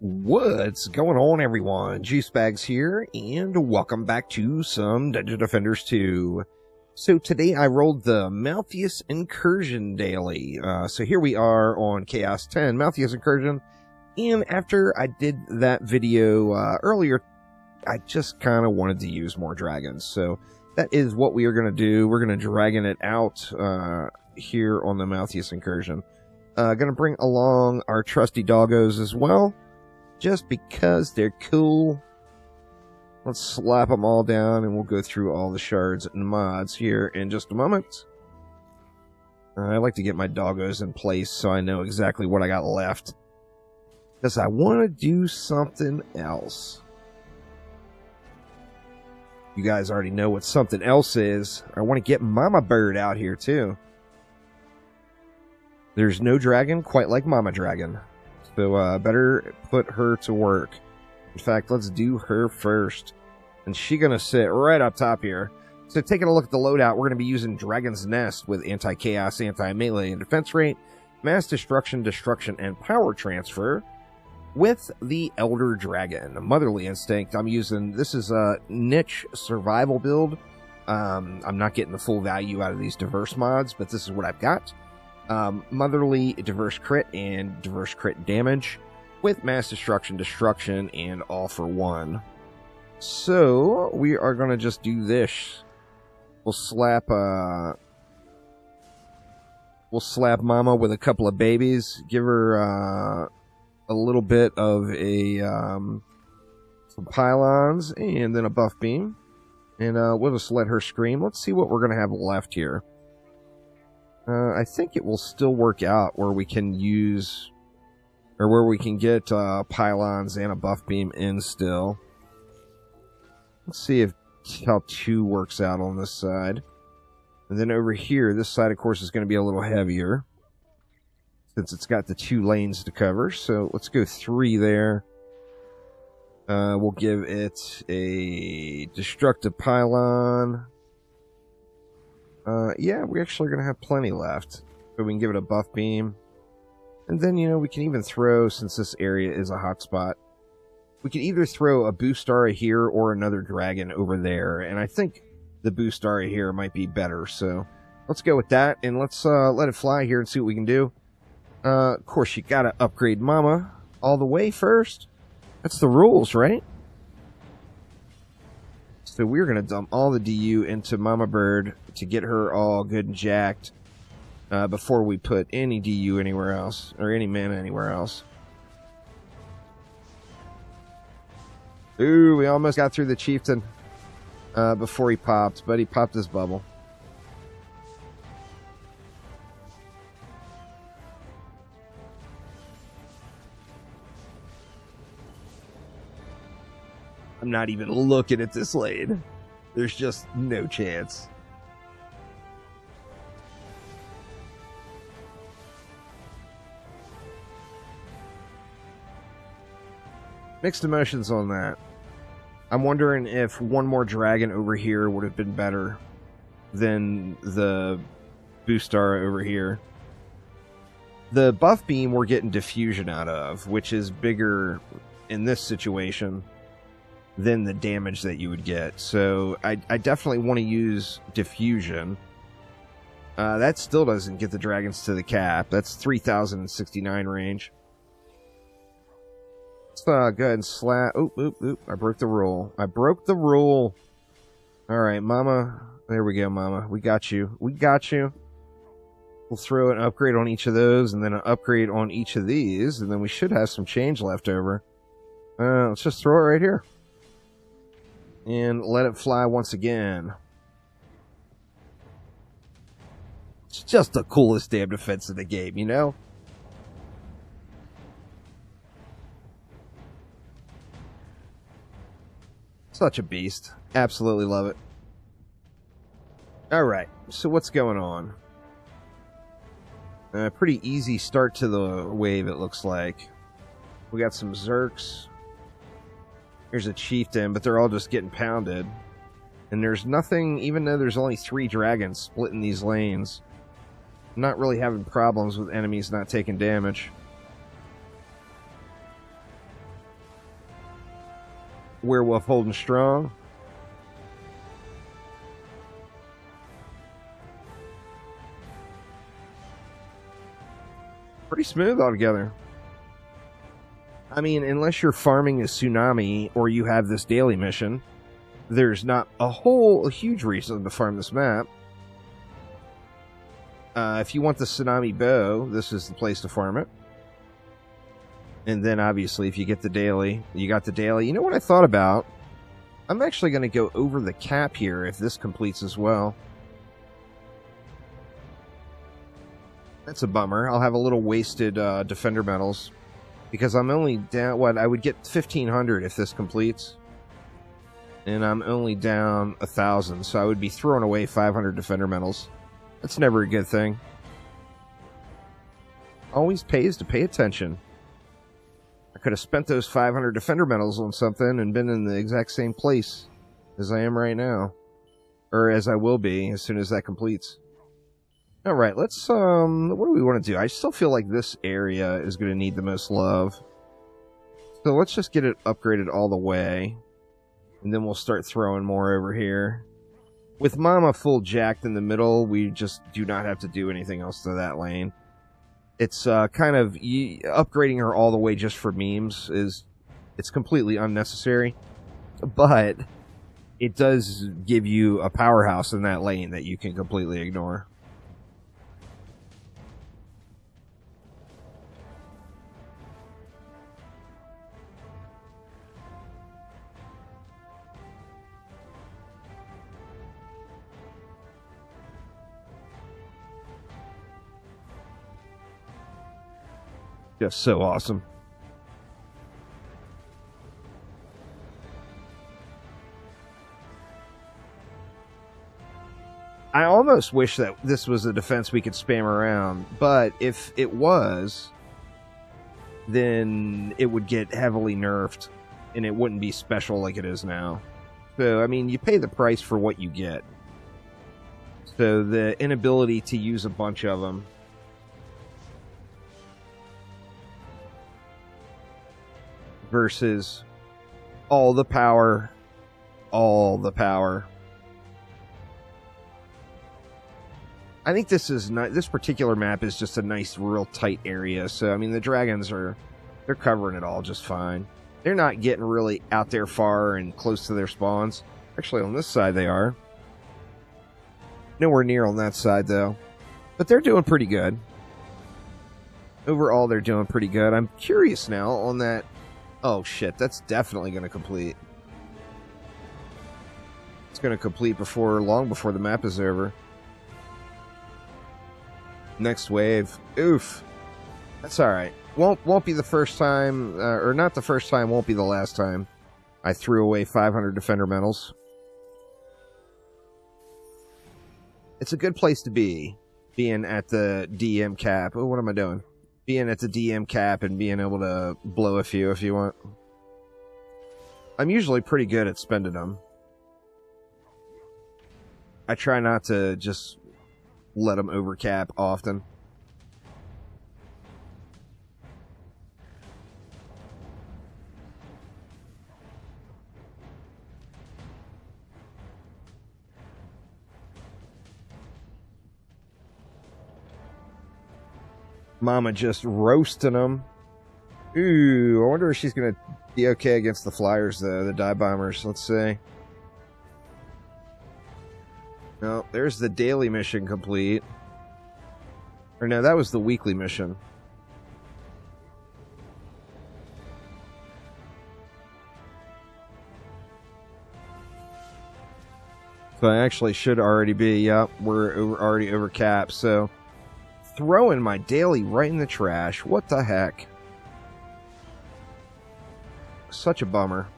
What's going on, everyone? Juicebags here, and welcome back to some Dungeon Defenders 2. So today I rolled the Malthius Incursion daily. So here we are on Chaos 10, Malthius Incursion, and after I did that video earlier, I just kind of wanted to use more dragons. So that is what we are going to do. We're going to dragon it out here on the Malthius Incursion. Going to bring along our trusty doggos as well, just because they're cool. Let's slap them all down and we'll go through all the shards and mods here in just a moment. I like to get my doggos in place so I know exactly what I got left, because I want to do something else. You guys already know what something else is. I want to get Mama Bird out here too. There's no dragon quite like Mama Dragon. So, better put her to work. In fact, let's do her first. And she's gonna sit right up top here. So, taking a look at the loadout, we're gonna be using Dragon's Nest with anti-chaos, anti-melee, and defense rate, mass destruction, and power transfer, with the Elder Dragon. Motherly Instinct, I'm using, this is a niche survival build. I'm not getting the full value out of these diverse mods, but this is what I've got. Motherly, diverse crit, and diverse crit damage with mass destruction, and all for one. So we are going to just do this. We'll slap Mama with a couple of babies, give her a little bit of some pylons, and then a buff beam, and we'll just let her scream. Let's see what we're going to have left here. I think it will still work out where we can use, or where we can get pylons and a buff beam in still. Let's see how 2 works out on this side. And then over here, this side, of course, is going to be a little heavier, since it's got the 2 lanes to cover. So let's go 3 there. We'll give it a destructive pylon. Yeah, we're actually going to have plenty left. So we can give it a buff beam. And then, you know, we can even throw, since this area is a hotspot, we can either throw a Boostara here or another dragon over there. And I think the Boostara here might be better. So let's go with that, and let's let it fly here and see what we can do. Of course, you got to upgrade Mama all the way first. That's the rules, right? So we're going to dump all the DU into Mama Bird to get her all good and jacked before we put any DU anywhere else, or any mana anywhere else. Ooh, we almost got through the chieftain before he popped, but he popped his bubble. I'm not even looking at this lane. There's just no chance. Mixed emotions on that. I'm wondering if one more dragon over here would have been better than the Boostara over here. The buff beam we're getting diffusion out of, which is bigger in this situation than the damage that you would get. So I definitely want to use diffusion. That still doesn't get the dragons to the cap. That's 3069 range. Let's go ahead and slap. Oop. I broke the rule. Alright, Mama. There we go, Mama. We got you. We'll throw an upgrade on each of those, and then an upgrade on each of these, and then we should have some change left over. Let's just throw it right here. And let it fly once again. It's just the coolest damn defense in the game, you know? Such a beast. Absolutely love it. Alright, so what's going on? Pretty easy start to the wave, it looks like. We got some Zerks. Here's a chieftain, but they're all just getting pounded. And there's nothing, even though there's only 3 dragons splitting these lanes, I'm not really having problems with enemies not taking damage. Werewolf holding strong. Pretty smooth altogether. I mean, unless you're farming a tsunami or you have this daily mission, there's not a huge reason to farm this map. If you want the tsunami bow, this is the place to farm it. And then obviously if you get the daily, you got the daily. You know what I thought about? I'm actually going to go over the cap here if this completes as well. That's a bummer. I'll have a little wasted defender medals. Because I'm only down, what, I would get 1,500 if this completes. And I'm only down 1,000, so I would be throwing away 500 defender medals. That's never a good thing. Always pays to pay attention. I could have spent those 500 defender medals on something and been in the exact same place as I am right now. Or as I will be as soon as that completes. Alright, let's, what do we want to do? I still feel like this area is going to need the most love. So let's just get it upgraded all the way. And then we'll start throwing more over here. With Mama full jacked in the middle, we just do not have to do anything else to that lane. It's kind of, upgrading her all the way just for memes it's completely unnecessary. But it does give you a powerhouse in that lane that you can completely ignore. Just so awesome. I almost wish that this was a defense we could spam around, but if it was, then it would get heavily nerfed, and it wouldn't be special like it is now. So, I mean, you pay the price for what you get. So, the inability to use a bunch of them versus all the power. I think this is not, this particular map is just a nice, real tight area. So I mean, the dragons they're covering it all just fine. They're not getting really out there far and close to their spawns. Actually, on this side they are. Nowhere near on that side though. But they're doing pretty good. Overall, they're doing pretty good. I'm curious now on that. Oh shit, that's definitely going to complete. It's going to complete long before the map is over. Next wave. Oof. That's alright. Won't be the first time, or not the first time, won't be the last time I threw away 500 defender medals. It's a good place to be, being at the DM cap. Oh, what am I doing? Being at the DM cap and being able to blow a few if you want. I'm usually pretty good at spending them. I try not to just let them overcap often. Mama just roasting them. Ooh, I wonder if she's going to be okay against the flyers, though, the dive bombers. Let's see. No, there's the daily mission complete. Or no, that was the weekly mission. So I actually should already be, yep, we're already over cap, so... Throwing my daily right in the trash. What the heck? Such a bummer.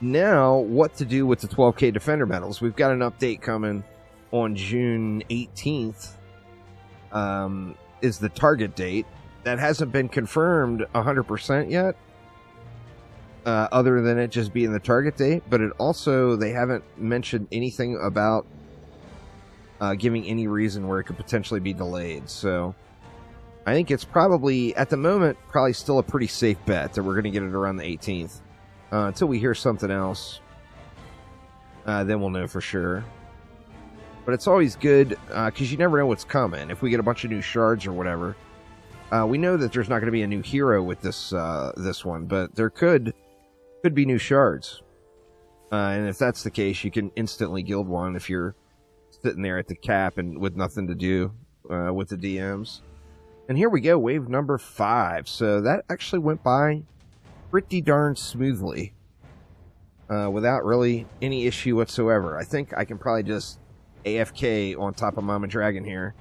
Now, what to do with the 12k defender medals? We've got an update coming on June 18th. Is the target date. That hasn't been confirmed 100% yet. Other than it just being the target date, but it also, they haven't mentioned anything about giving any reason where it could potentially be delayed. So I think it's probably, at the moment, probably still a pretty safe bet that we're going to get it around the 18th. Until we hear something else, then we'll know for sure. But it's always good, because you never know what's coming. If we get a bunch of new shards or whatever, we know that there's not going to be a new hero with this one, but there could be new shards. And if that's the case, you can instantly guild one if you're sitting there at the cap and with nothing to do with the DMs. And here we go, wave number 5. So that actually went by pretty darn smoothly, without really any issue whatsoever. I think I can probably just AFK on top of Mama Dragon here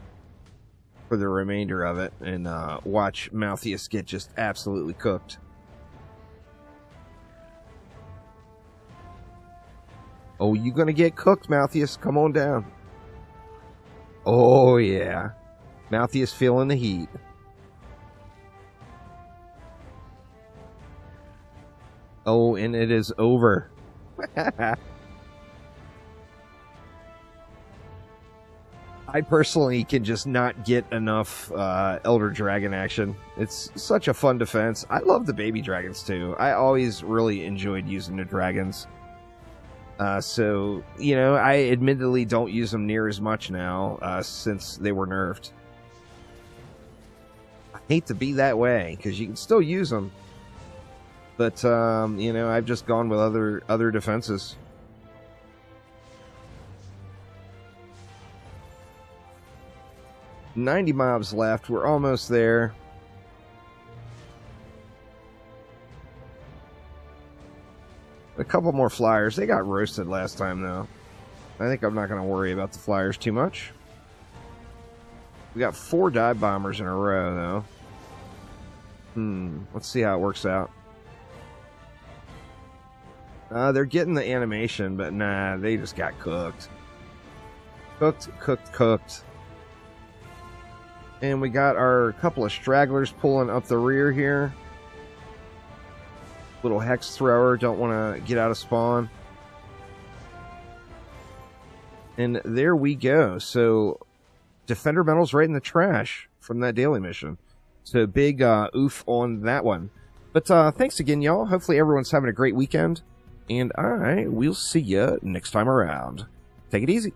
for the remainder of it and watch Malthius get just absolutely cooked. Oh, you gonna get cooked, Malthius? Come on down. Oh, yeah. Malthius feeling the heat. Oh, and it is over. I personally can just not get enough Elder Dragon action. It's such a fun defense. I love the baby dragons too. I always really enjoyed using the dragons. So, you know, I admittedly don't use them near as much now since they were nerfed. I hate to be that way, because you can still use them. But, you know, I've just gone with other defenses. $90 mobs left. We're almost there. A couple more flyers. They got roasted last time, though. I think I'm not going to worry about the flyers too much. We got 4 dive bombers in a row, though. Let's see how it works out. They're getting the animation, but nah, they just got cooked. Cooked. And we got our couple of stragglers pulling up the rear here. Little hex thrower, don't want to get out of spawn. And there we go. So, Defender medals right in the trash from that daily mission. So, big oof on that one. But thanks again, y'all. Hopefully everyone's having a great weekend. And I will see you next time around. Take it easy.